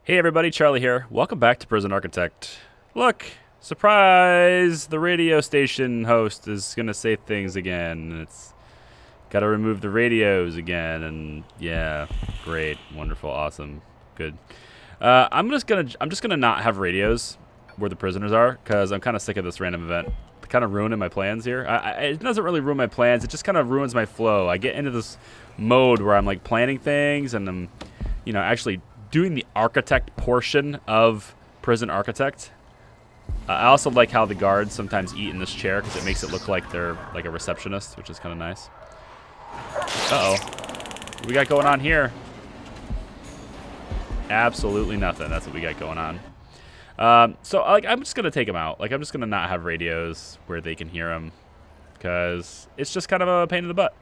Hey everybody, Charlie here. Welcome back to Prison Architect. Look, surprise! The radio station host is gonna say things again. It's gotta remove the radios again, and yeah, great, wonderful, awesome, good. I'm just gonna not have radios where the prisoners are, cause I'm kind of sick of this random event. Kind of ruining my plans here. It doesn't really ruin my plans. It just kind of ruins my flow. I get into this mode where I'm like planning things, and I'm, actually doing the architect portion of Prison Architect. I also like how the guards sometimes eat in this chair because it makes it look like they're like a receptionist, which is kind of nice. Uh-oh. What we got going on here? Absolutely nothing. That's what we got going on. So I'm just going to take them out. I'm just going to not have radios where they can hear them because it's just kind of a pain in the butt.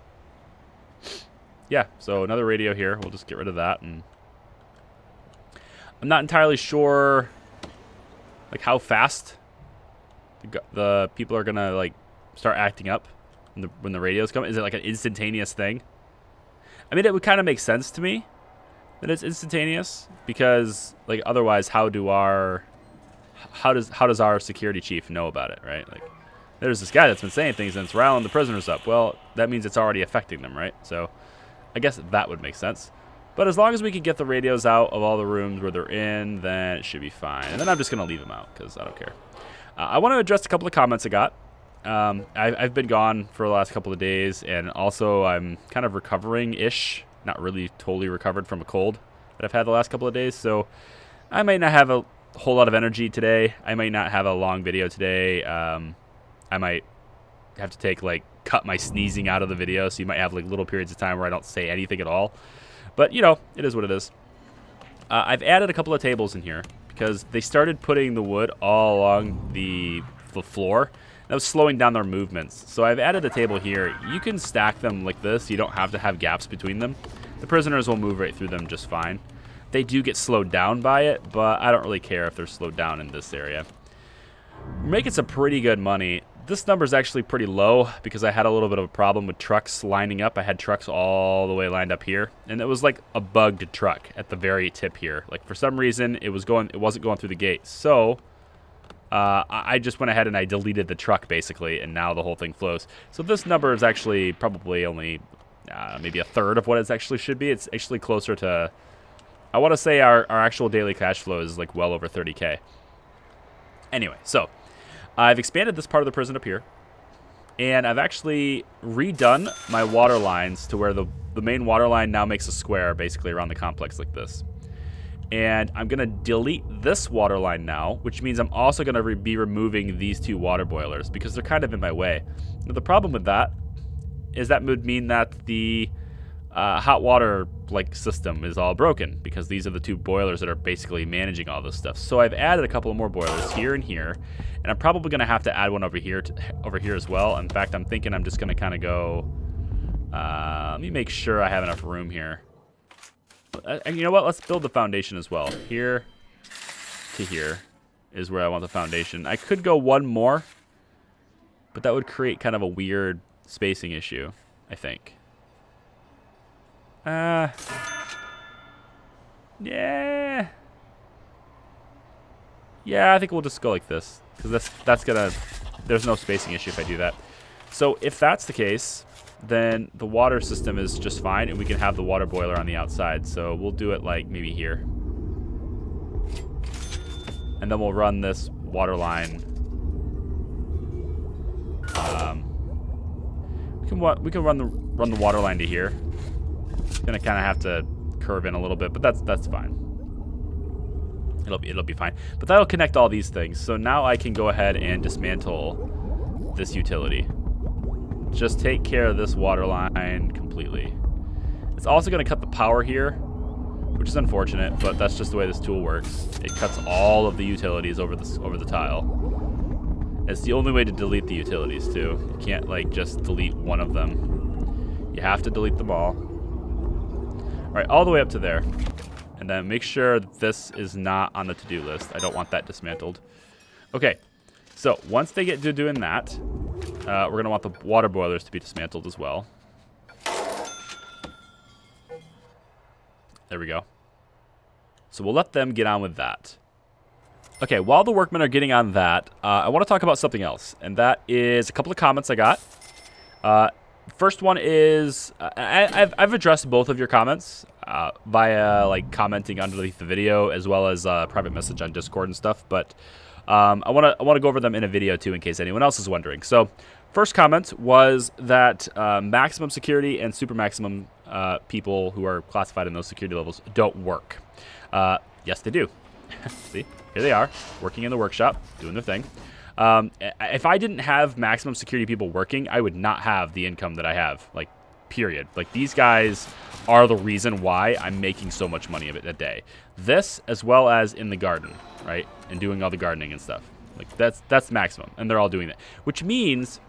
Yeah, so another radio here. We'll just get rid of that, and I'm not entirely sure how fast the people are gonna start acting up when the radios come. Is it like an instantaneous thing? I mean, it would kind of make sense to me that it's instantaneous because otherwise how does our security chief know about it, right? There's this guy that's been saying things and it's riling the prisoners up. Well, that means it's already affecting them, right? So I guess that would make sense. But as long as we can get the radios out of all the rooms where they're in, then it should be fine. And then I'm just going to leave them out because I don't care. I want to address a couple of comments I got. I've been gone for the last couple of days, and also I'm kind of recovering-ish. Not really totally recovered from a cold that I've had the last couple of days. So I might not have a whole lot of energy today. I might not have a long video today. I might have to cut my sneezing out of the video. So you might have little periods of time where I don't say anything at all. But, it is what it is. I've added a couple of tables in here because they started putting the wood all along the floor. That was slowing down their movements. So I've added a table here. You can stack them like this. You don't have to have gaps between them. The prisoners will move right through them just fine. They do get slowed down by it, but I don't really care if they're slowed down in this area. We're making some pretty good money. This number is actually pretty low because I had a little bit of a problem with trucks lining up. I had trucks all the way lined up here, and it was like a bugged truck at the very tip here. For some reason, it wasn't going through the gate. So I just went ahead and I deleted the truck basically, and now the whole thing flows. So this number is actually probably only maybe a third of what it actually should be. It's actually closer to, I want to say our actual daily cash flow is well over 30K. Anyway, so I've expanded this part of the prison up here, and I've actually redone my water lines to where the main water line now makes a square basically around the complex like this. And I'm going to delete this water line now, which means I'm also going to be removing these two water boilers because they're kind of in my way. Now, the problem with that is that would mean that the hot water system is all broken because these are the two boilers that are basically managing all this stuff. So I've added a couple of more boilers here and here, and I'm probably going to have to add one over here as well. In fact, I'm thinking I'm just going to kind of go. Let me make sure I have enough room here. And you know what? Let's build the foundation as well. Here to here is where I want the foundation. I could go one more, but that would create kind of a weird spacing issue, I think. Yeah. Yeah, I think we'll just go like this because that's gonna. There's no spacing issue if I do that. So if that's the case, then the water system is just fine, and we can have the water boiler on the outside. So we'll do it maybe here, and then we'll run this water line. We can run the water line to here. Gonna kind of have to curve in a little bit, but that's fine. It'll be fine. But that'll connect all these things. So now I can go ahead and dismantle this utility. Just take care of this water line completely. It's also gonna cut the power here, which is unfortunate, but that's just the way this tool works. It cuts all of the utilities over the tile. It's the only way to delete the utilities too. You can't just delete one of them. You have to delete them all. All right, all the way up to there. And then make sure that this is not on the to-do list. I don't want that dismantled. Okay, so once they get to doing that, we're going to want the water boilers to be dismantled as well. There we go. So we'll let them get on with that. Okay, while the workmen are getting on that, I want to talk about something else, and that is a couple of comments I got. First one is I've addressed both of your comments via like commenting underneath the video, as well as private message on Discord and stuff. But I want to go over them in a video too, in case anyone else is wondering. So, first comment was that maximum security and super maximum people who are classified in those security levels don't work. Yes, they do. See, here they are, working in the workshop, doing their thing. If I didn't have maximum security people working, I would not have the income that I have, like, period. Like, these guys are the reason why I'm making so much money of it a day. This, as well as in the garden, right? And doing all the gardening and stuff. Like, that's maximum, and they're all doing that. Which means,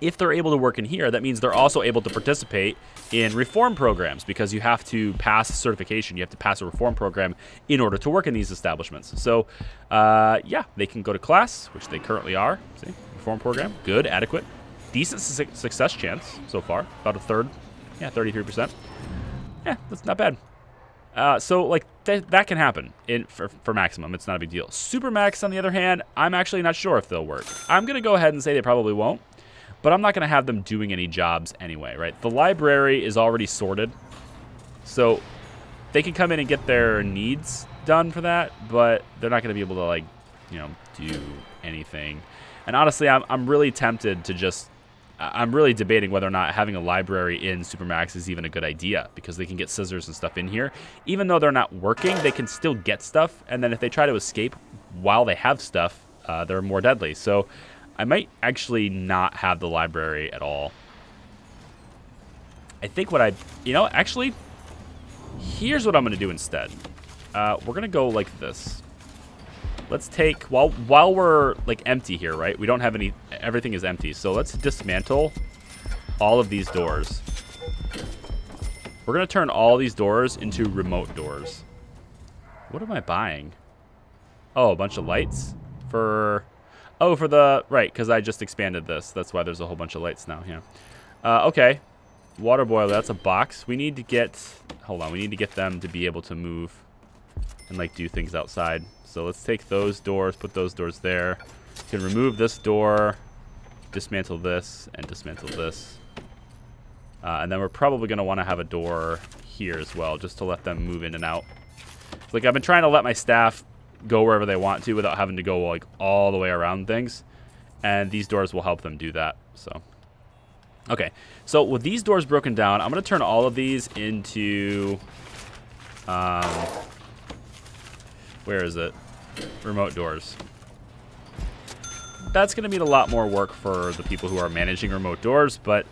if they're able to work in here, that means they're also able to participate in reform programs, because you have to pass a certification. You have to pass a reform program in order to work in these establishments. So, yeah, they can go to class, which they currently are. See, reform program, good, adequate, decent success chance so far, about a third, yeah, 33%. Yeah, that's not bad. So, like, that can happen for maximum. It's not a big deal. Supermax, on the other hand, I'm actually not sure if they'll work. I'm going to go ahead and say they probably won't. But I'm not going to have them doing any jobs anyway, right? The library is already sorted, so they can come in and get their needs done for that, but they're not going to be able to, like, you know, do anything. And honestly, I'm really tempted to just, I'm really debating whether or not having a library in Supermax is even a good idea, because they can get scissors and stuff in here. Even though they're not working, they can still get stuff, and then if they try to escape while they have stuff, they're more deadly. So I might actually not have the library at all. I think actually, here's what I'm going to do instead. We're going to go like this. Let's take, while we're, like, empty here, right? We don't have any, everything is empty. So let's dismantle all of these doors. We're going to turn all these doors into remote doors. What am I buying? Oh, a bunch of lights for... Oh, for the, right, because I just expanded this. That's why there's a whole bunch of lights now, yeah. Okay, water boiler, that's a box. We need to get, hold on, we need to get them to be able to move and, like, do things outside. So let's take those doors, put those doors there. We can remove this door, dismantle this, and dismantle this. And then we're probably going to want to have a door here as well, just to let them move in and out. It's like, I've been trying to let my staff go wherever they want to without having to go, like, all the way around things, and these doors will help them do that. So okay, so with these doors broken down, I'm going to turn all of these into where is it, remote doors. That's going to mean a lot more work for the people who are managing remote doors, but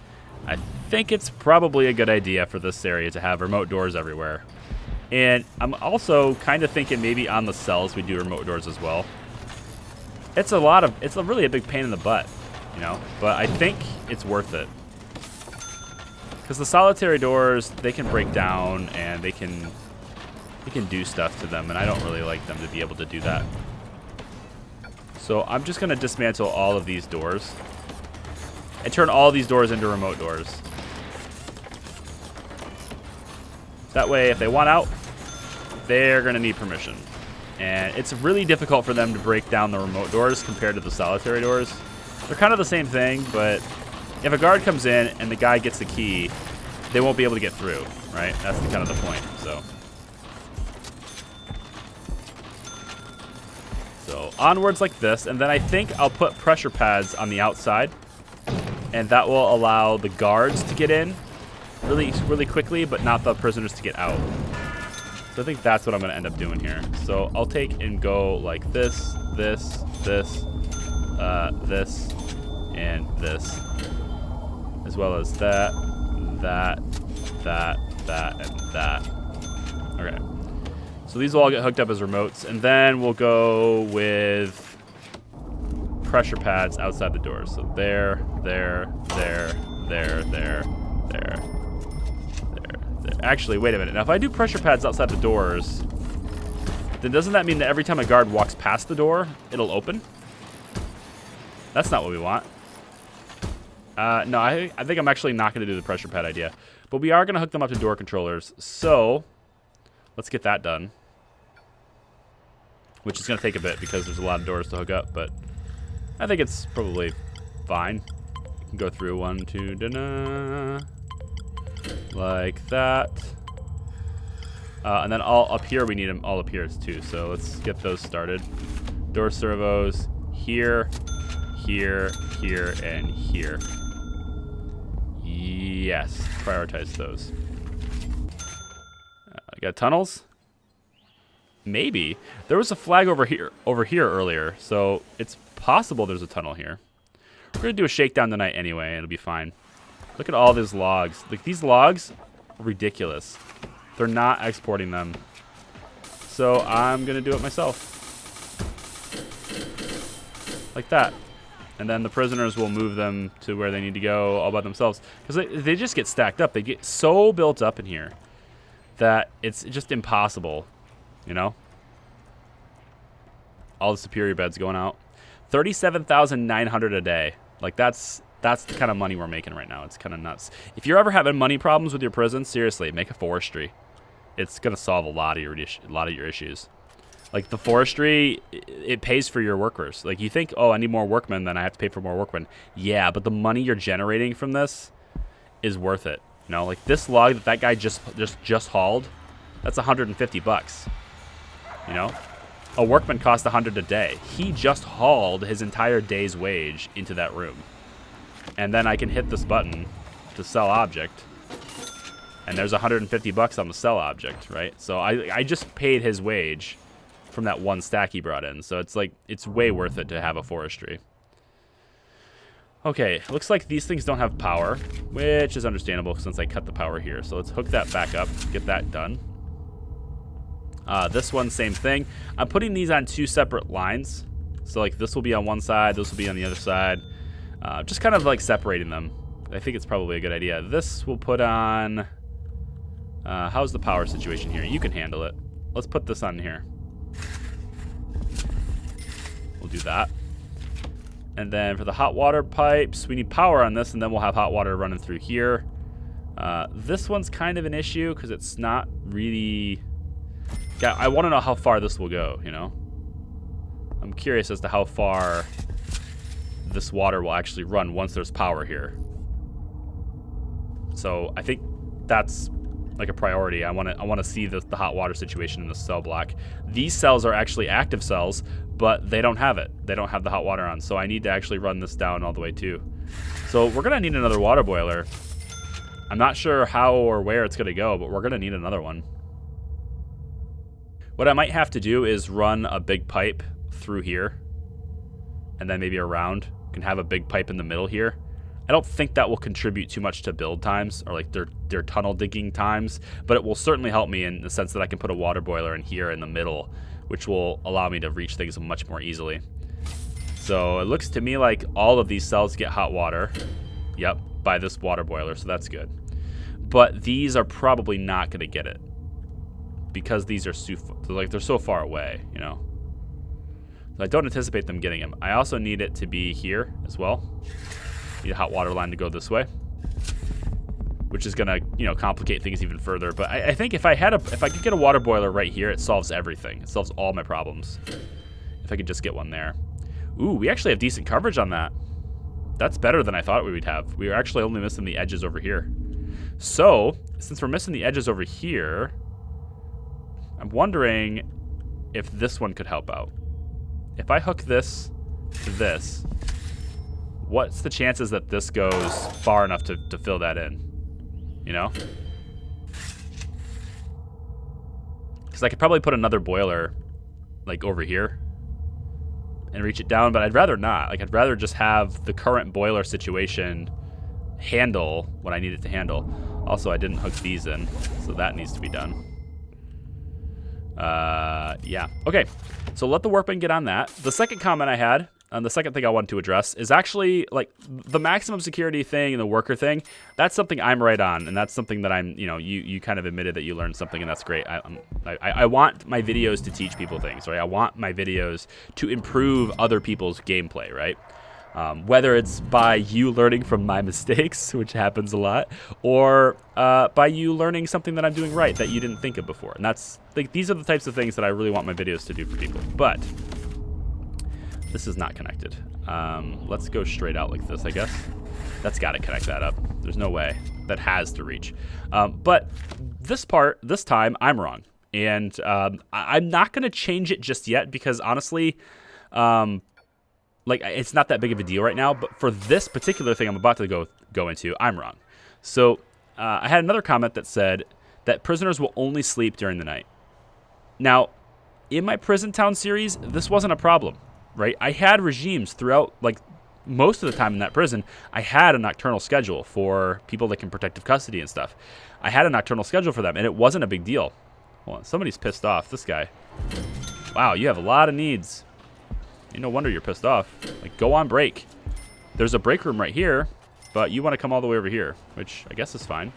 I think it's probably a good idea for this area to have remote doors everywhere. And I'm also kind of thinking maybe on the cells we do remote doors as well. It's really a big pain in the butt, you know, but I think it's worth it. Because the solitary doors, they can break down and they can do stuff to them, and I don't really like them to be able to do that. So I'm just going to dismantle all of these doors and turn all these doors into remote doors. That way, if they want out, they're going to need permission. And it's really difficult for them to break down the remote doors compared to the solitary doors. They're kind of the same thing, but if a guard comes in and the guy gets the key, they won't be able to get through, right? That's kind of the point. So onwards like this, and then I think I'll put pressure pads on the outside, and that will allow the guards to get in really quickly, but not the prisoners to get out. So I think that's what I'm going to end up doing here. So I'll take and go like this, this, this, this, and this, as well as that, that, and that. Okay. So these will all get hooked up as remotes, and then we'll go with pressure pads outside the doors. So there. Actually, wait a minute. Now, if I do pressure pads outside the doors, then doesn't that mean that every time a guard walks past the door, it'll open? That's not what we want. No, I think I'm actually not going to do the pressure pad idea. But we are going to hook them up to door controllers. So let's get that done. which is going to take a bit because there's a lot of doors to hook up, but I think it's probably fine. You can go through 1, 2, da-na, like that. And then all up here, we need them all up here too, so let's get those started. Door servos here, here, here, and here. Yes, prioritize those. Got tunnels? Maybe. There was a flag over here earlier, so it's possible there's a tunnel here. We're gonna do a shakedown tonight anyway, it'll be fine. Look at all these logs. Like, these logs are ridiculous. They're not exporting them. So I'm gonna do it myself. Like that. And then the prisoners will move them to where they need to go all by themselves. Because they just get stacked up. They get so built up in here that it's just impossible, you know? All the superior beds going out. 37,900 a day. Like, that's the kind of money we're making right now. It's kind of nuts. If you're ever having money problems with your prison, seriously, make a forestry. It's gonna solve a lot of your issues. Like, the forestry, it pays for your workers. Like, you think, oh, I need more workmen, then I have to pay for more workmen. Yeah, but the money you're generating from this is worth it. You know, like this log that guy just hauled, that's 150 bucks. You know, a workman costs 100 a day. He just hauled his entire day's wage into that room. And then I can hit this button to sell object, and there's 150 bucks on the sell object, right? So I just paid his wage from that one stack he brought in. So it's like, it's way worth it to have a forestry. Okay, looks like these things don't have power, which is understandable since I cut the power here. So let's hook that back up, get that done. This one, same thing. I'm putting these on 2 separate lines. So like this will be on one side, this will be on the other side. Just kind of like separating them. I think it's probably a good idea. This we'll put on, how's the power situation here? You can handle it. Let's put this on here. We'll do that. And then for the hot water pipes, we need power on this, and then we'll have hot water running through here. This one's kind of an issue because it's not really... Yeah, I want to know how far this will go, you know? I'm curious as to how far this water will actually run once there's power here. So I think that's like a priority. I want to see the hot water situation in the cell block. These cells are actually active cells, but they don't have it. They don't have the hot water on, so I need to actually run this down all the way too. So we're gonna need another water boiler. I'm not sure how or where it's gonna go, but we're gonna need another one. What I might have to do is run a big pipe through here, and then maybe around. You can have a big pipe in the middle here. I don't think that will contribute too much to build times or like their tunnel digging times, but it will certainly help me in the sense that I can put a water boiler in here in the middle, which will allow me to reach things much more easily. So it looks to me like all of these cells get hot water, yep, by this water boiler, so that's good. But these are probably not going to get it because these are they're so far away, you know. So I don't anticipate them getting them. I also need it to be here as well. Need a hot water line to go this way, which is gonna, you know, complicate things even further. But I think if I could get a water boiler right here, it solves everything. It solves all my problems. If I could just get one there. Ooh, we actually have decent coverage on that. That's better than I thought we would have. We are actually only missing the edges over here. So, since we're missing the edges over here, I'm wondering if this one could help out. If I hook this to this, what's the chances that this goes far enough to fill that in? You know? Because I could probably put another boiler, like, over here and reach it down, but I'd rather not. Like, I'd rather just have the current boiler situation handle what I need it to handle. Also, I didn't hook these in, so that needs to be done. Yeah. Okay, so let the workmen get on that. The second comment I had, and the second thing I wanted to address is actually like the maximum security thing and the worker thing. That's something I'm right on, and that's something that I'm, you know, you kind of admitted that you learned something, and that's great. I want my videos to teach people things, right? I want my videos to improve other people's gameplay, right? Whether it's by you learning from my mistakes, which happens a lot, or by you learning something that I'm doing right that you didn't think of before. And that's like, these are the types of things that I really want my videos to do for people. But this is not connected. Let's go straight out like this, I guess. That's got to connect that up. There's no way. That has to reach. But this part, this time, I'm wrong. And I'm not going to change it just yet because honestly, like, it's not that big of a deal right now. But for this particular thing I'm about to go into, I'm wrong. So I had another comment that said that prisoners will only sleep during the night. Now, in my Prison Town series, this wasn't a problem, right? I had regimes throughout, like, most of the time in that prison. I had a nocturnal schedule for people like in protective custody and stuff. I had a nocturnal schedule for them, and it wasn't a big deal. Hold on, somebody's pissed off. This guy. Wow, you have a lot of needs. No wonder you're pissed off. Like, go on break. There's a break room right here, but you want to come all the way over here, which I guess is fine.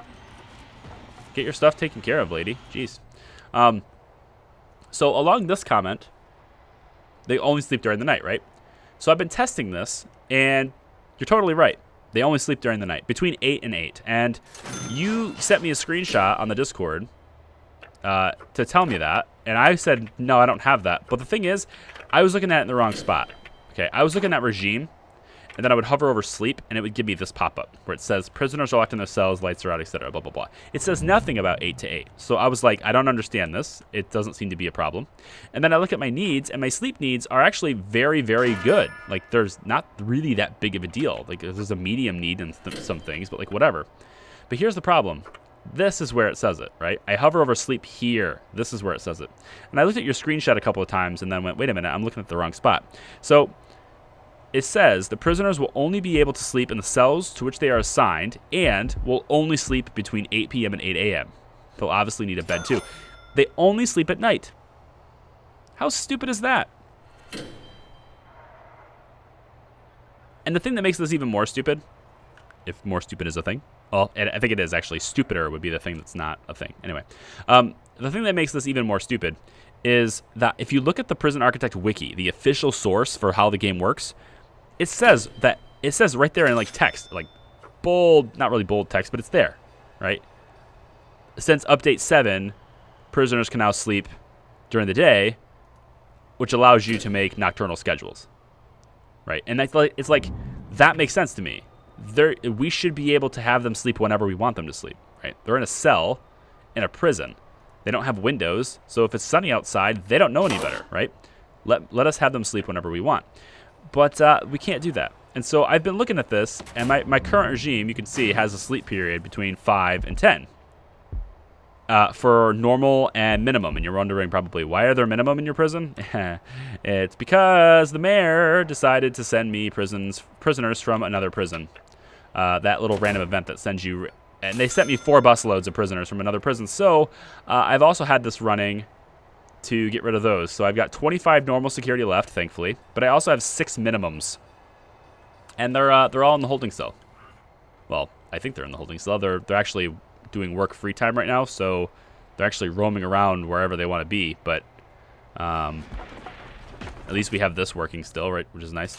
Get your stuff taken care of, lady. Jeez. So along this comment, they only sleep during the night, right? So I've been testing this, and you're totally right. They only sleep during the night, between 8 and 8. And you sent me a screenshot on the Discord to tell me that, and I said, no, I don't have that. But the thing is, I was looking at it in the wrong spot. Okay, I was looking at regime, and then I would hover over sleep, and it would give me this pop-up where it says, prisoners are locked in their cells, lights are out, etc., blah, blah, blah. It says nothing about 8 to 8. So I was like, I don't understand this. It doesn't seem to be a problem. And then I look at my needs, and my sleep needs are actually very, very good. Like, there's not really that big of a deal. Like, there's a medium need in some things, but, like, whatever. But here's the problem. This is where it says it, right? I hover over sleep here. This is where it says it. And I looked at your screenshot a couple of times and then went, wait a minute, I'm looking at the wrong spot. So it says the prisoners will only be able to sleep in the cells to which they are assigned and will only sleep between 8 p.m. and 8 a.m. They'll obviously need a bed too. They only sleep at night. How stupid is that? And the thing that makes this even more stupid, if more stupid is a thing, well, and I think it is actually, stupider would be the thing that's not a thing. Anyway, the thing that makes this even more stupid is that if you look at the Prison Architect Wiki, the official source for how the game works, it says right there in like text, like bold, not really bold text, but it's there, right? Since update 7, prisoners can now sleep during the day, which allows you to make nocturnal schedules, right? And that's like, it's like, that makes sense to me. We should be able to have them sleep whenever we want them to sleep, right? They're in a cell in a prison. They don't have windows, so if it's sunny outside, they don't know any better, right? Let us have them sleep whenever we want. But we can't do that. And so I've been looking at this, and my current regime, you can see, has a sleep period between 5 and 10 for normal and minimum. And you're wondering probably, why are there minimum in your prison? It's because the mayor decided to send me prisoners from another prison. That little random event that sends you, and they sent me 4 busloads of prisoners from another prison. So I've also had this running to get rid of those. So I've got 25 normal security left, thankfully, but I also have 6 minimums, and they're all in the holding cell. Well, I think they're in the holding cell. They're actually doing work free time right now, so they're actually roaming around wherever they want to be. But at least we have this working still, right, which is nice.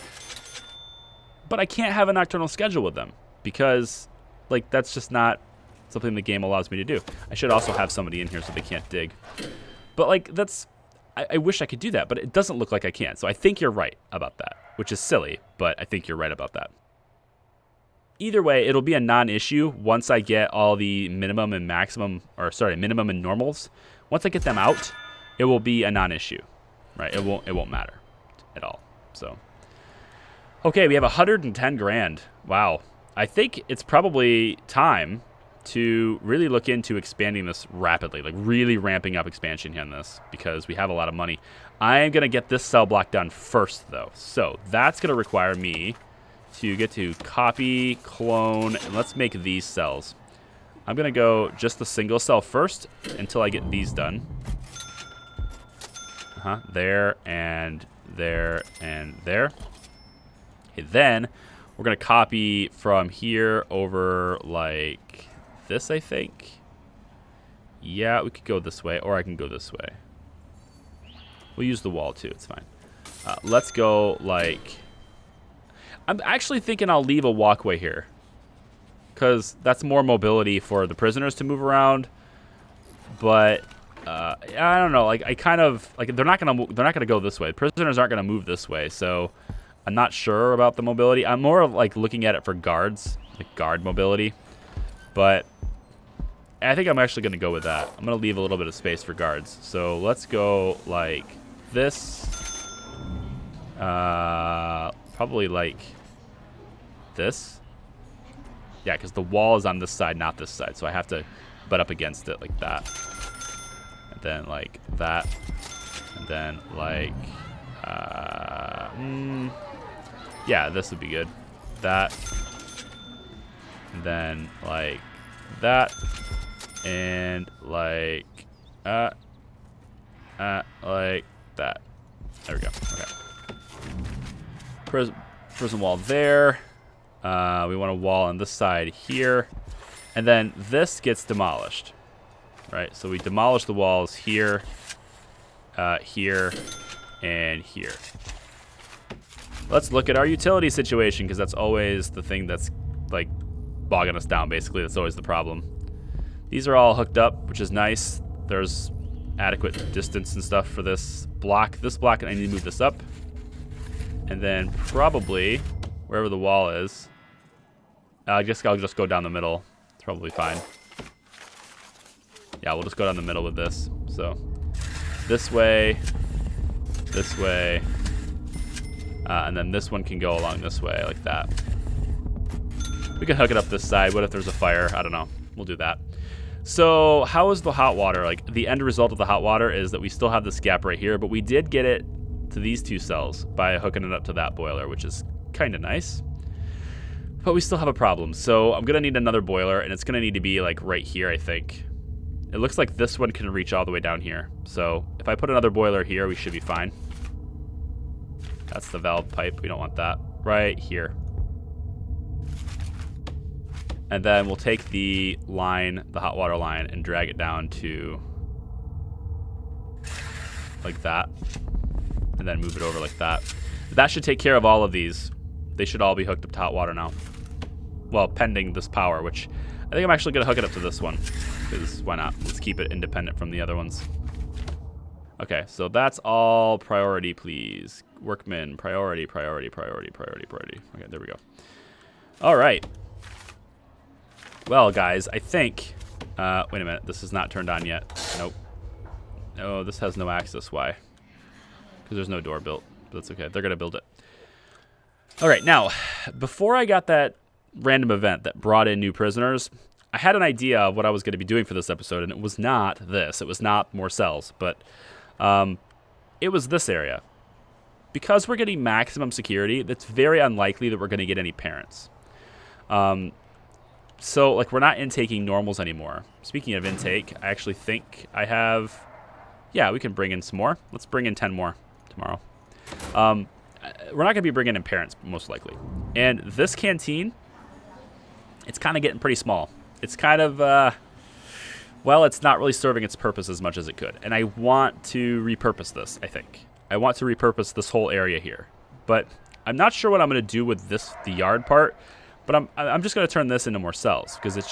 But I can't have a nocturnal schedule with them because, like, that's just not something the game allows me to do. I should also have somebody in here so they can't dig. But, like, I wish I could do that, but it doesn't look like I can. So I think you're right about that, which is silly, but I think you're right about that. Either way, it'll be a non-issue once I get all the minimum and minimum and normals. Once I get them out, it will be a non-issue, right? It won't matter at all. So, okay, we have 110 grand. Wow. I think it's probably time to really look into expanding this rapidly, like really ramping up expansion here on this, because we have a lot of money. I am going to get this cell block done first, though. So that's going to require me to get to copy, clone, and let's make these cells. I'm going to go just the single cell first until I get these done. There and there and there. Okay, then we're going to copy from here over like this, I think. Yeah, we could go this way, or I can go this way. We'll use the wall too, it's fine. Let's go like... I'm actually thinking I'll leave a walkway here, because that's more mobility for the prisoners to move around. But I don't know. Like I kind of like they're not gonna go this way. Prisoners aren't gonna move this way, so I'm not sure about the mobility. I'm more of like looking at it for guards, like guard mobility. But I think I'm actually gonna go with that. I'm gonna leave a little bit of space for guards. So let's go like this. Probably like this. Yeah, because the wall is on this side, not this side. So I have to butt up against it like that. And then like that. And then like, yeah, this would be good. That. And then like that. And like, like that. There we go. Okay. Prison wall there. We want a wall on this side here. And then this gets demolished. Right? So we demolish the walls here, here, and here. Let's look at our utility situation, because that's always the thing that's like bogging us down, basically. That's always the problem. These are all hooked up, which is nice. There's adequate distance and stuff for this block. This block, I need to move this up. And then probably wherever the wall is, I guess I'll just go down the middle. It's probably fine. Yeah, we'll just go down the middle with this. So this way, and then this one can go along this way like that. We can hook it up this side. What if there's a fire? I don't know. We'll do that. So how is the hot water? Like the end result of the hot water is that we still have this gap right here, but we did get it to these two cells by hooking it up to that boiler, which is kind of nice. But we still have a problem. So I'm going to need another boiler, and it's going to need to be like right here, I think. It looks like this one can reach all the way down here. So if I put another boiler here, we should be fine. That's the valve pipe. We don't want that. Right here. And then we'll take the line, the hot water line, and drag it down to like that. And then move it over like that. That should take care of all of these. They should all be hooked up to hot water now. Well, pending this power, which I think I'm actually going to hook it up to this one. Because why not? Let's keep it independent from the other ones. Okay, so that's all priority, please. Workmen, priority, priority, priority, priority, priority. Okay, there we go. All right. Well, guys, I think... wait a minute. This is not turned on yet. Nope. Oh, this has no access. Why? Because there's no door built. But that's okay. They're going to build it. All right, now, before I got that random event that brought in new prisoners, I had an idea of what I was going to be doing for this episode, and it was not this. It was not more cells, but it was this area. Because we're getting maximum security, it's very unlikely that we're going to get any parents. So, like, we're not intaking normals anymore. Speaking of intake, I actually think I have... Yeah, we can bring in some more. Let's bring in 10 more tomorrow. We're not going to be bringing in parents, most likely. And this canteen, it's kind of getting pretty small. It's kind of, well, it's not really serving its purpose as much as it could. And I want to repurpose this, I think. I want to repurpose this whole area here. But I'm not sure what I'm going to do with this, the yard part. But I'm just going to turn this into more cells because it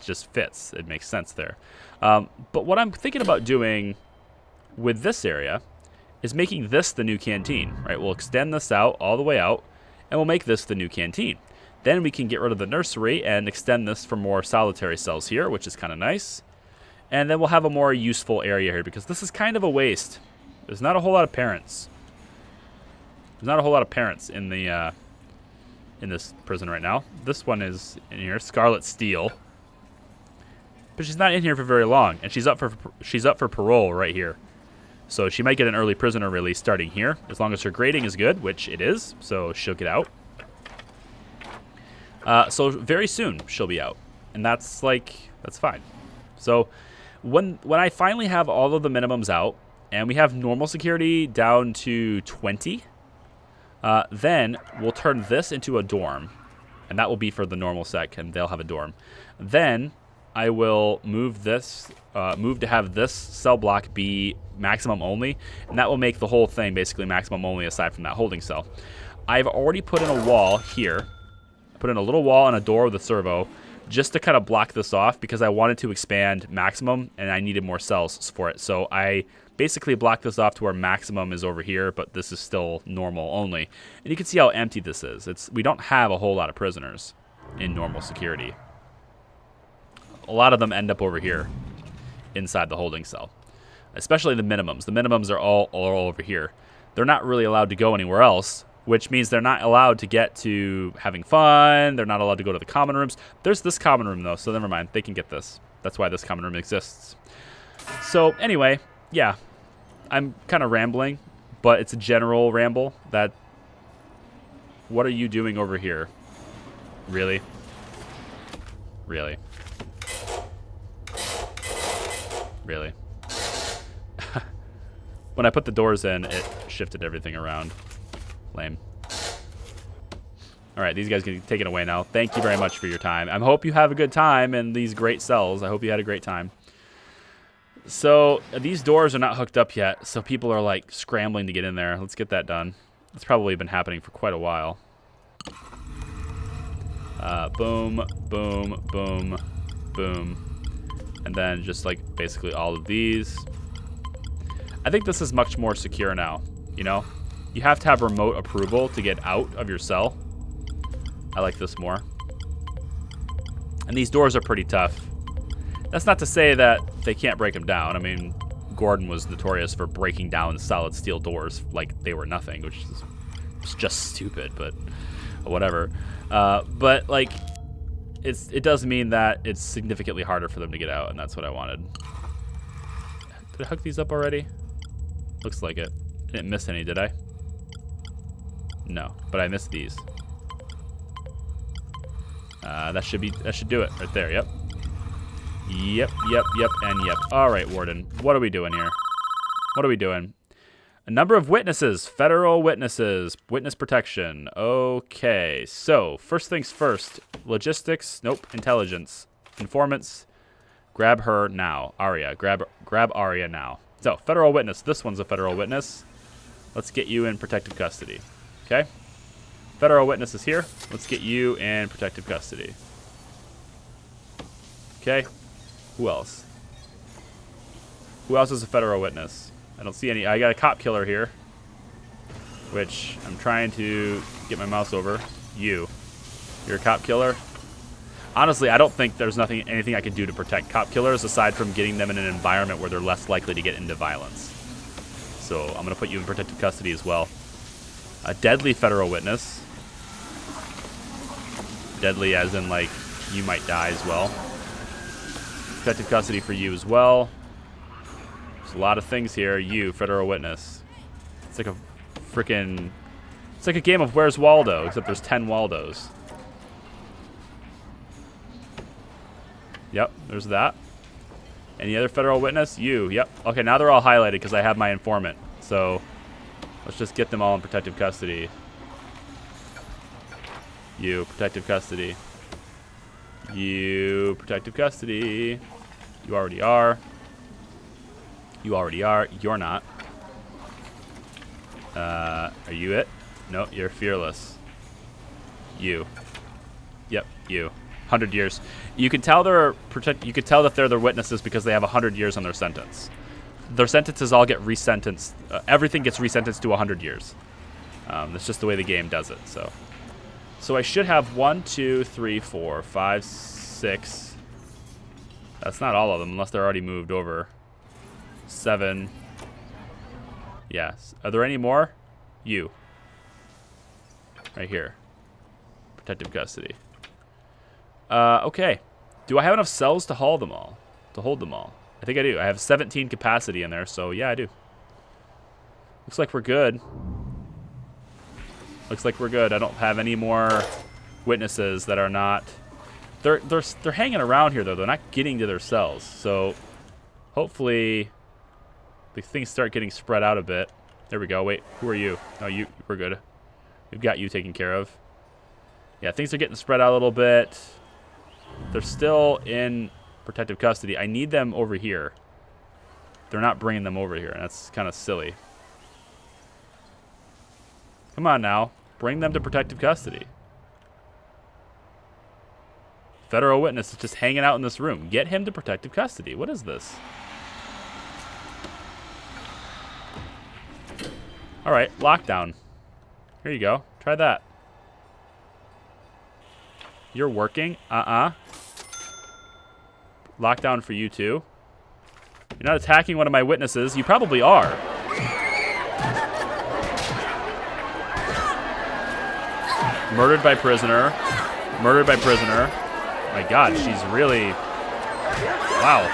just fits. It makes sense there. But what I'm thinking about doing with this area is making this the new canteen, right? We'll extend this out all the way out, and we'll make this the new canteen. Then we can get rid of the nursery and extend this for more solitary cells here, which is kind of nice. And then we'll have a more useful area here because this is kind of a waste. There's not a whole lot of parents. There's not a whole lot of parents in the in this prison right now. This one is in here, Scarlet Steel. But she's not in here for very long, and she's up for parole right here. So she might get an early prisoner release starting here, as long as her grading is good, which it is, so she'll get out. So very soon she'll be out, and that's fine. So when I finally have all of the minimums out, and we have normal security down to 20, then we'll turn this into a dorm, and that will be for the normal sec, and they'll have a dorm. Then I will move this, move to have this cell block be maximum only, and that will make the whole thing basically maximum only aside from that holding cell. I've already put in a wall here. I put in a little wall and a door with a servo just to kind of block this off because I wanted to expand maximum and I needed more cells for it. So I basically blocked this off to where maximum is over here, but this is still normal only. And you can see how empty this is. We don't have a whole lot of prisoners in normal security. A lot of them end up over here inside the holding cell, especially the minimums. The minimums are all over here. They're not really allowed to go anywhere else, which means they're not allowed to get to having fun. They're not allowed to go to the common rooms. There's this common room, though, so never mind. They can get this. That's why this common room exists. So anyway, yeah, I'm kind of rambling, but it's a general ramble that what are you doing over here? Really? Really? Really? When I put the doors in, it shifted everything around. Lame. All right, these guys can take it away now. Thank you very much for your time. I hope you have a good time in these great cells. I hope you had a great time. So these doors are not hooked up yet, so people are like scrambling to get in there. Let's get that done. It's probably been happening for quite a while. Boom, boom, boom, boom. And then just like basically all of these. I think this is much more secure now, you know? You have to have remote approval to get out of your cell. I like this more. And these doors are pretty tough. That's not to say that they can't break them down. I mean, Gordon was notorious for breaking down solid steel doors like they were nothing, which is just stupid, but whatever. But like, it does mean that it's significantly harder for them to get out, and that's what I wanted. Did I hook these up already? Looks like it. I didn't miss any, did I? No, but I missed these. That should do it right there. Yep. Yep, and yep. All right, Warden. What are we doing here? What are we doing? A number of witnesses. Federal witnesses. Witness protection. Okay. So, first things first. Logistics. Nope. Intelligence. Informants. Grab her now. Aria. Grab Aria now. So, federal witness. This one's a federal witness. Let's get you in protective custody. Okay? Federal witness is here. Let's get you in protective custody. Okay? Who else? Who else is a federal witness? I don't see any. I got a cop killer here, which I'm trying to get my mouse over. You're a cop killer. Honestly, I don't think there's anything I can do to protect cop killers aside from getting them in an environment where they're less likely to get into violence. So I'm going to put you in protective custody as well. A deadly federal witness. Deadly as in, like, you might die as well. Protective custody for you as well. There's a lot of things here. You, federal witness. It's like a freaking... It's like a game of Where's Waldo, except there's 10 Waldos. Yep, there's that. Any other federal witness? You, yep. Okay, now they're all highlighted because I have my informant. So, let's just get them all in protective custody. You, protective custody. You, protective custody. You already are. You already are. You're not. Are you it? No, you're fearless. You. Yep, you. 100 years. You can tell you could tell that they're the witnesses because they have 100 years on their sentence. Their sentences all get resentenced. Everything gets resentenced to 100 years. That's just the way the game does it. So I should have 1, 2, 3, 4, 5, 6. That's not all of them unless they're already moved over. 7. Yes. Are there any more? You. Right here. Protective custody. Okay. Do I have enough cells to haul them all? To hold them all? I think I do. I have 17 capacity in there, so yeah, I do. Looks like we're good. Looks like we're good. I don't have any more witnesses that are not... They're hanging around here, though. They're not getting to their cells. So hopefully the things start getting spread out a bit. There we go. Wait, who are you? No, we're good. We've got you taken care of. Yeah, things are getting spread out a little bit. They're still in protective custody. I need them over here. They're not bringing them over here, and that's kind of silly. Come on now. Bring them to protective custody. Federal witness is just hanging out in this room. Get him to protective custody. What is this? All right, lockdown. Here you go. Try that. You're working? Lockdown for you too. You're not attacking one of my witnesses. You probably are. Murdered by prisoner. Murdered by prisoner. My God, she's really... Wow.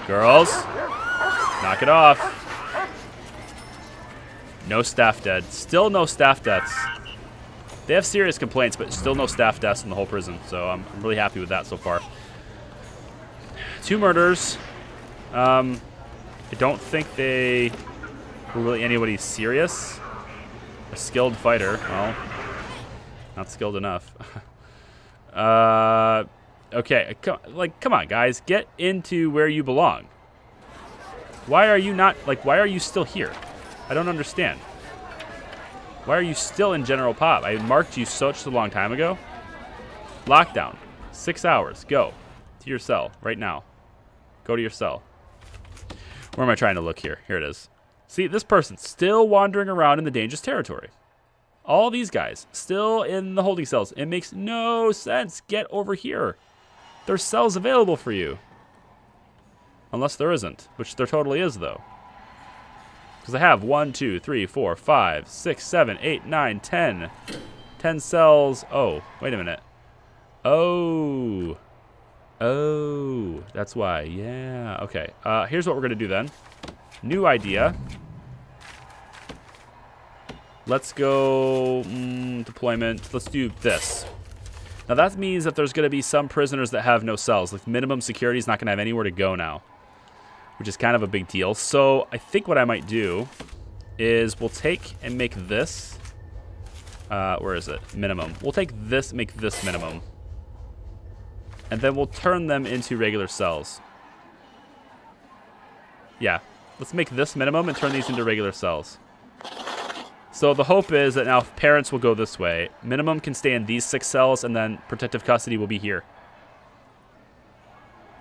Girls, knock it off. No staff dead. Still no staff deaths. They have serious complaints, but still no staff deaths in the whole prison. So I'm really happy with that so far. 2 murders. I don't think they were really anybody serious. A skilled fighter. Well, not skilled enough. Okay. Come on, guys. Get into where you belong. Why are you not... why are you still here? I don't understand. Why are you still in General Pop? I marked you such a long time ago. Lockdown. 6 hours. Go to your cell right now. Go to your cell. Where am I trying to look here? Here it is. See, this person's still wandering around in the dangerous territory. All these guys still in the holding cells. It makes no sense. Get over here. There's cells available for you. Unless there isn't, which there totally is, though. Because I have 1, 2, 3, 4, 5, 6, 7, 8, 9, 10. 10 cells. Oh, wait a minute. Oh, that's why. Yeah. Okay. Here's what we're going to do then. New idea. Let's go deployment. Let's do this. Now that means that there's going to be some prisoners that have no cells. Like minimum security is not going to have anywhere to go now, which is kind of a big deal. So I think what I might do is we'll take and make this. Where is it? Minimum. We'll take this, make this minimum. And then we'll turn them into regular cells. Yeah. Let's make this minimum and turn these into regular cells. So the hope is that now parents will go this way. Minimum can stay in these 6 cells, and then protective custody will be here.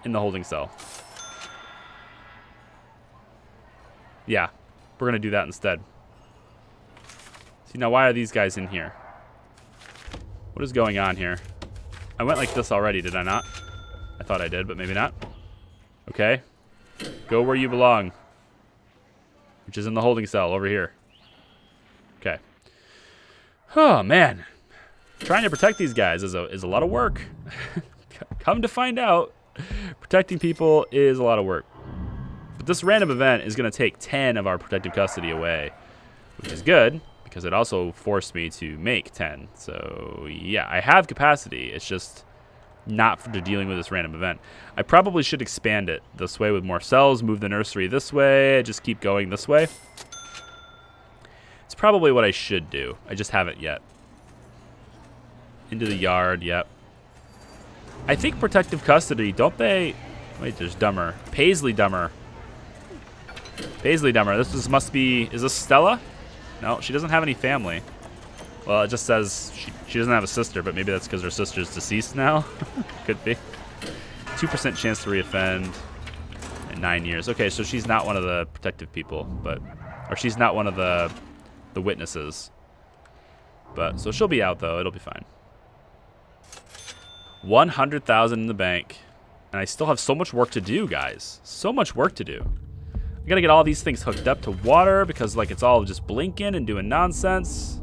In the holding cell. Yeah. We're going to do that instead. See, now why are these guys in here? What is going on here? I went like this already, did I not? I thought I did, but maybe not. Okay. Go where you belong. Which is in the holding cell over here. Okay. Oh, man. Trying to protect these guys is a lot of work. Come to find out, protecting people is a lot of work. But this random event is going to take 10 of our protective custody away, which is good, because it also forced me to make 10. So, yeah, I have capacity. It's just not for dealing with this random event. I probably should expand it this way with more cells, move the nursery this way, just keep going this way. It's probably what I should do. I just haven't yet. Into the yard, yep. I think protective custody, don't they... Wait, there's Dumber. Paisley Dumber. Paisley Dumber. Must be... Is this Stella? No, she doesn't have any family. Well, it just says she doesn't have a sister, but maybe that's because her sister's deceased now. Could be. 2% chance to reoffend in 9 years. Okay, so she's not one of the protective people, but... Or she's not one of the witnesses. But, so she'll be out, though. It'll be fine. 100,000 in the bank. And I still have so much work to do, guys. So much work to do. I gotta get all these things hooked up to water because, like, it's all just blinking and doing nonsense.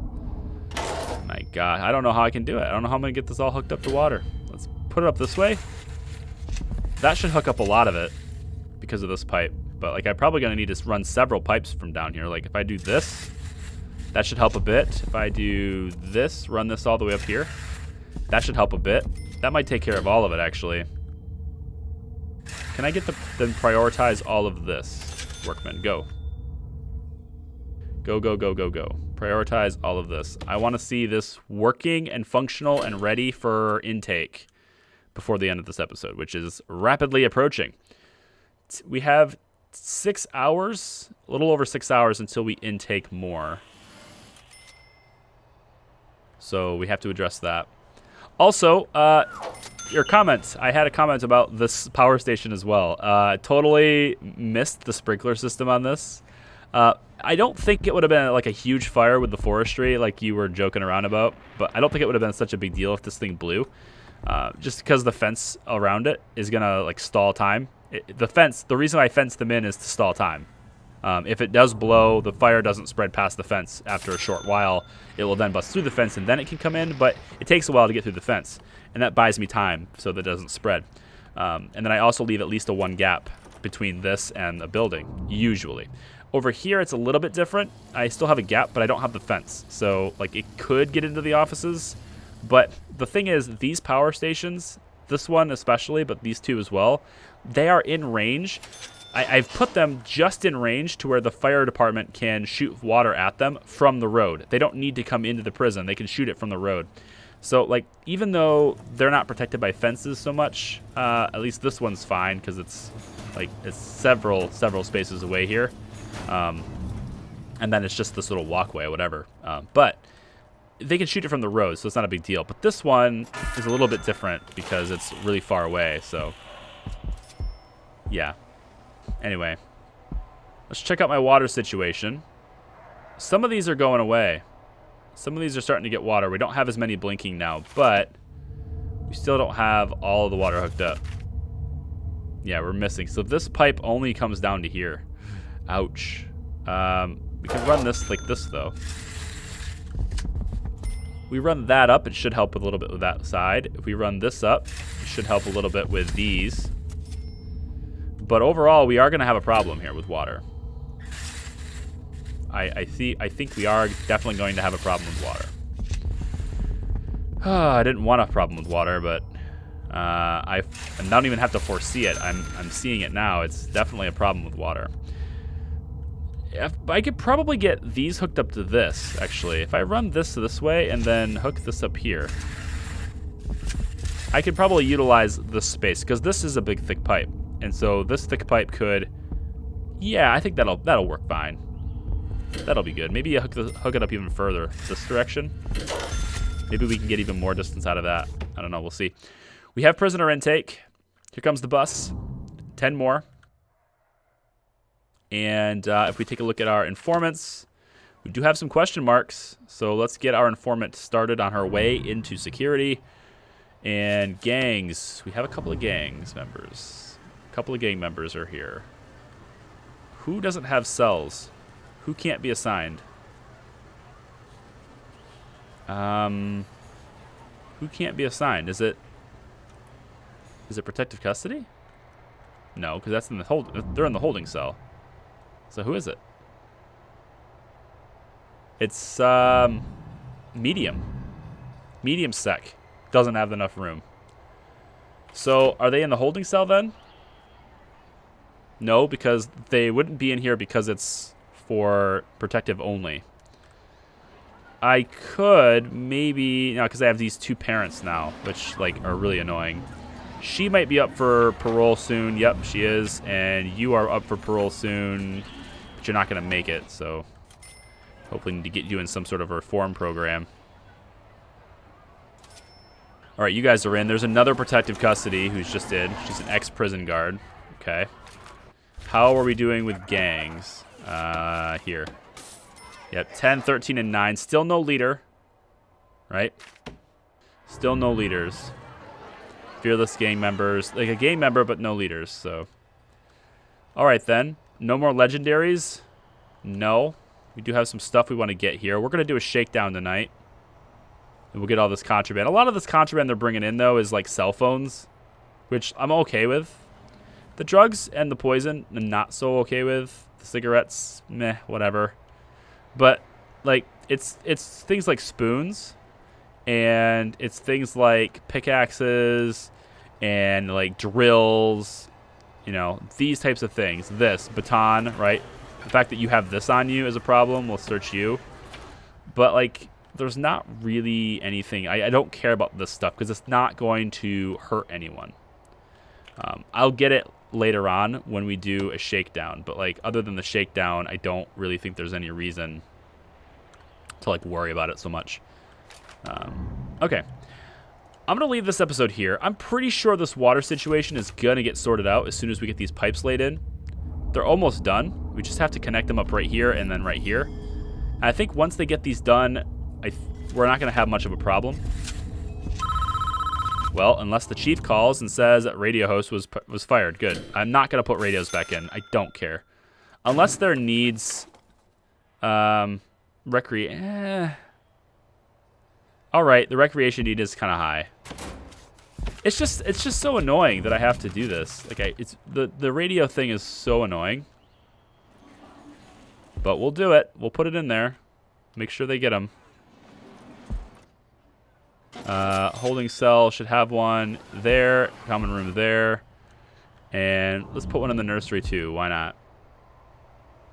My God, I don't know how I can do it. I don't know how I'm gonna get this all hooked up to water. Let's put it up this way. That should hook up a lot of it because of this pipe. But, like, I'm probably gonna need to run several pipes from down here. Like, if I do this, that should help a bit. If I do this, run this all the way up here, that should help a bit. That might take care of all of it, actually. Can I get then prioritize all of this? Workmen, go. Go, go, go, go, go. Prioritize all of this. I want to see this working and functional and ready for intake before the end of this episode, which is rapidly approaching. We have 6 hours, a little over 6 hours until we intake more. So we have to address that. Also, your comments. I had a comment about this power station as well. Totally missed the sprinkler system on this. I don't think it would have been like a huge fire with the forestry like you were joking around about, but I don't think it would have been such a big deal if this thing blew. Just because the fence around it is going to like stall time. The reason I fenced them in is to stall time. If it does blow, the fire doesn't spread past the fence after a short while. It will then bust through the fence and then it can come in, but it takes a while to get through the fence. And that buys me time so that it doesn't spread. And then I also leave at least a 1 gap between this and a building, usually. Over here, it's a little bit different. I still have a gap, but I don't have the fence. So, like, it could get into the offices. But the thing is, these power stations, this one especially, but these two as well, they are in range. I've put them just in range to where the fire department can shoot water at them from the road. They don't need to come into the prison. They can shoot it from the road. So, like, even though they're not protected by fences so much, at least this one's fine because it's several spaces away here. And then it's just this little walkway or whatever. But they can shoot it from the road, so it's not a big deal. But this one is a little bit different because it's really far away, so yeah. Anyway, let's check out my water situation. Some of these are going away. Some of these are starting to get water. We don't have as many blinking now, but we still don't have all of the water hooked up. Yeah, we're missing. So this pipe only comes down to here. Ouch. We can run this like this, though. We run that up, it should help a little bit with that side. If we run this up, it should help a little bit with these. But overall, we are going to have a problem here with water. I think we are definitely going to have a problem with water. I didn't want a problem with water, but I don't even have to foresee it. I'm seeing it now. It's definitely a problem with water. I could probably get these hooked up to this, actually. If I run this way and then hook this up here, I could probably utilize this space, because this is a big, thick pipe. And so this thick pipe could... Yeah, I think that'll work fine. That'll be good. Maybe hook it up even further this direction. Maybe we can get even more distance out of that. I don't know. We'll see. We have prisoner intake. Here comes the bus. 10 more. And if we take a look at our informants, we do have some question marks. So let's get our informant started on her way into security. And gangs. We have a couple of gangs members. A couple of gang members are here. Who doesn't have cells? Who can't be assigned? Who can't be assigned? Is it protective custody? No, because that's in the they're in the holding cell. So who is it? It's medium. Medium sec. Doesn't have enough room. So are they in the holding cell then? No, because they wouldn't be in here because it's for protective only. I could maybe, because I have these two parents now, which like are really annoying. She might be up for parole soon. Yep, she is. And you are up for parole soon, but you're not going to make it. So hopefully need to get you in some sort of reform program. All right, you guys are in. There's another protective custody who's just in. She's an ex-prison guard. Okay. How are we doing with gangs? Here. Yep, 10, 13, and 9. Still no leader. Right? Still no leaders. Fearless gang members. Like a gang member, but no leaders, so. Alright then. No more legendaries? No. We do have some stuff we want to get here. We're going to do a shakedown tonight. And we'll get all this contraband. A lot of this contraband they're bringing in, though, is like cell phones. Which I'm okay with. The drugs and the poison, I'm not so okay with. The cigarettes, meh, whatever. But, like, it's things like spoons. And it's things like pickaxes and, like, drills. You know, these types of things. This, baton, right? The fact that you have this on you is a problem. We'll search you. But, like, there's not really anything. I don't care about this stuff because it's not going to hurt anyone. I'll get it later on when we do a shakedown, but like other than the shakedown, I don't really think there's any reason to like worry about it so much. Okay. I'm going to leave this episode here. I'm pretty sure this water situation is going to get sorted out as soon as we get these pipes laid in. They're almost done. We just have to connect them up right here and then right here. And I think once they get these done, we're not going to have much of a problem. Well, unless the chief calls and says that radio host was fired. Good. I'm not going to put radios back in. I don't care. Unless there needs all right, the recreation need is kind of high. It's just so annoying that I have to do this. Like it's the radio thing is so annoying. But we'll do it. We'll put it in there. Make sure they get them. Holding cell should have one there. Common room there. And let's put one in the nursery too. Why not?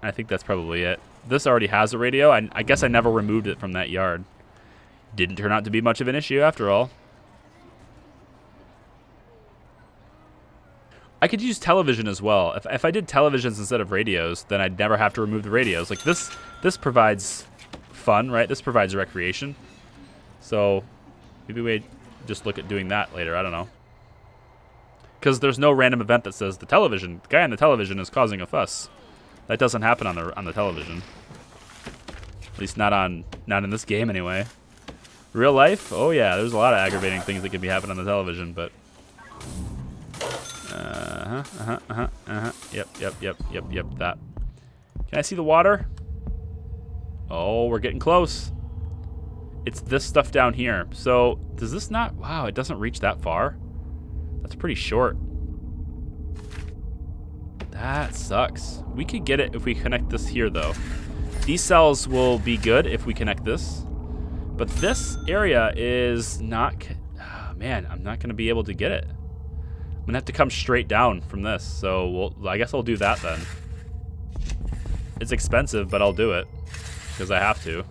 I think that's probably it. This already has a radio. I guess I never removed it from that yard. Didn't turn out to be much of an issue after all. I could use television as well. If I did televisions instead of radios, then I'd never have to remove the radios. Like this provides fun, right? This provides recreation. So maybe we just look at doing that later. I don't know. Because there's no random event that says the guy on the television is causing a fuss. That doesn't happen on the television. At least not in this game anyway. Real life? Oh yeah, there's a lot of aggravating things that could be happening on the television, but Yep, that. Can I see the water? Oh, we're getting close. It's this stuff down here. So, does this not... Wow, it doesn't reach that far. That's pretty short. That sucks. We could get it if we connect this here, though. These cells will be good if we connect this. But this area is not... Oh, man, I'm not going to be able to get it. I'm going to have to come straight down from this. So I guess I'll do that then. It's expensive, but I'll do it. Because I have to.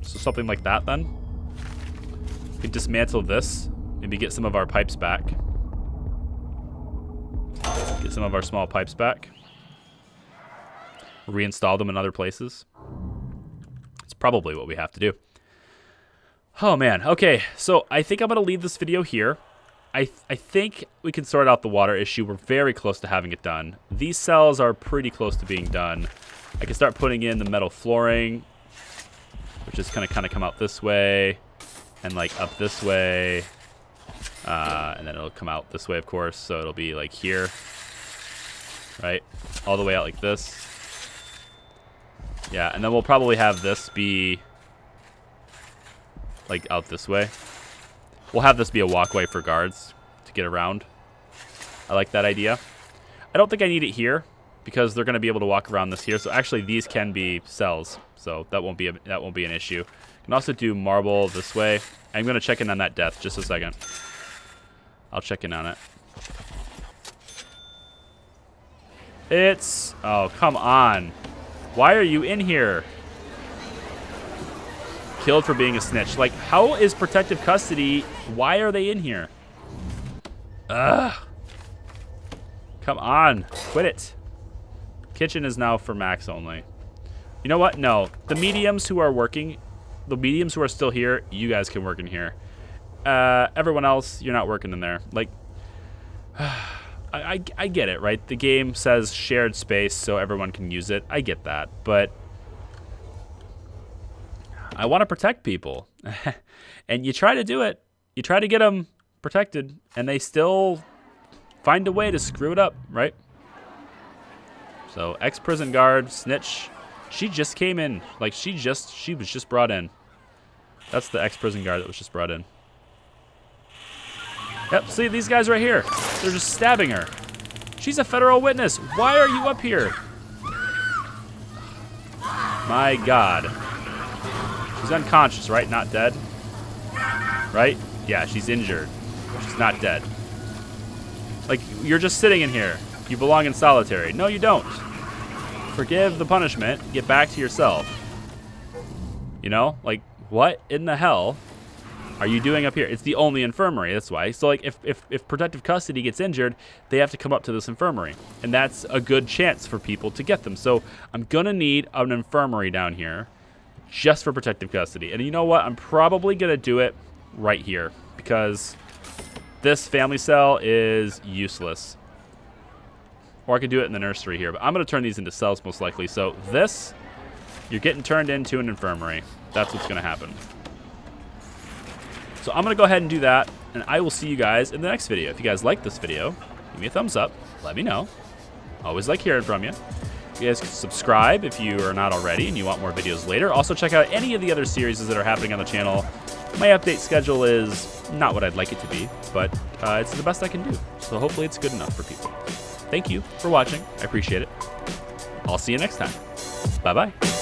So something like that then. We can dismantle this. Maybe get some of our pipes back. Get some of our small pipes back. Reinstall them in other places. It's probably what we have to do. Oh man, okay, so I think I'm going to leave this video here. I think we can sort out the water issue. We're very close to having it done. These cells are pretty close to being done. I can start putting in the metal flooring, which is going to kind of come out this way, and like up this way, and then it'll come out this way, of course, so it'll be like here, right, all the way out like this. Yeah, and then we'll probably have this be like out this way. We'll have this be a walkway for guards to get around. I like that idea. I don't think I need it here because they're going to be able to walk around this here. So actually these can be cells, so that won't be an issue. You can also do marble this way. I'm going to check in on that death just a second. I'll check in on it. Oh, come on. Why are you in here? Killed for being a snitch. Like, how is protective custody? Why are they in here? Ugh. Come on. Quit it. Kitchen is now for Max only. You know what? No. The mediums who are working, the mediums who are still here, you guys can work in here. Everyone else, you're not working in there. Like, I get it, right? The game says shared space so everyone can use it. I get that, but I want to protect people. And you try to do it. You try to get them protected, and they still find a way to screw it up, right? So, ex-prison guard, snitch. She just came in. Like, she was just brought in. That's the ex-prison guard that was just brought in. Yep, see these guys right here. They're just stabbing her. She's a federal witness. Why are you up here? My God. She's unconscious, right? Not dead? Right? Yeah, she's injured. She's not dead. Like, you're just sitting in here. You belong in solitary. No, you don't. Forgive the punishment. Get back to yourself. You know? Like, what in the hell are you doing up here? It's the only infirmary, that's why. So, like, if protective custody gets injured, they have to come up to this infirmary. And that's a good chance for people to get them. So, I'm going to need an infirmary down here. just for protective custody. And you know what? I'm probably going to do it right here because this family cell is useless. Or I could do it in the nursery here, but I'm going to turn these into cells most likely. So this, you're getting turned into an infirmary. That's what's going to happen. So I'm going to go ahead and do that, and I will see you guys in the next video. If you guys like this video, give me a thumbs up. Let me know. Always like hearing from you. You guys can subscribe if you are not already and you want more videos later. Also, check out any of the other series that are happening on the channel. My update schedule is not what I'd like it to be, but it's the best I can do. So hopefully it's good enough for people. Thank you for watching. I appreciate it. I'll see you next time. Bye-bye.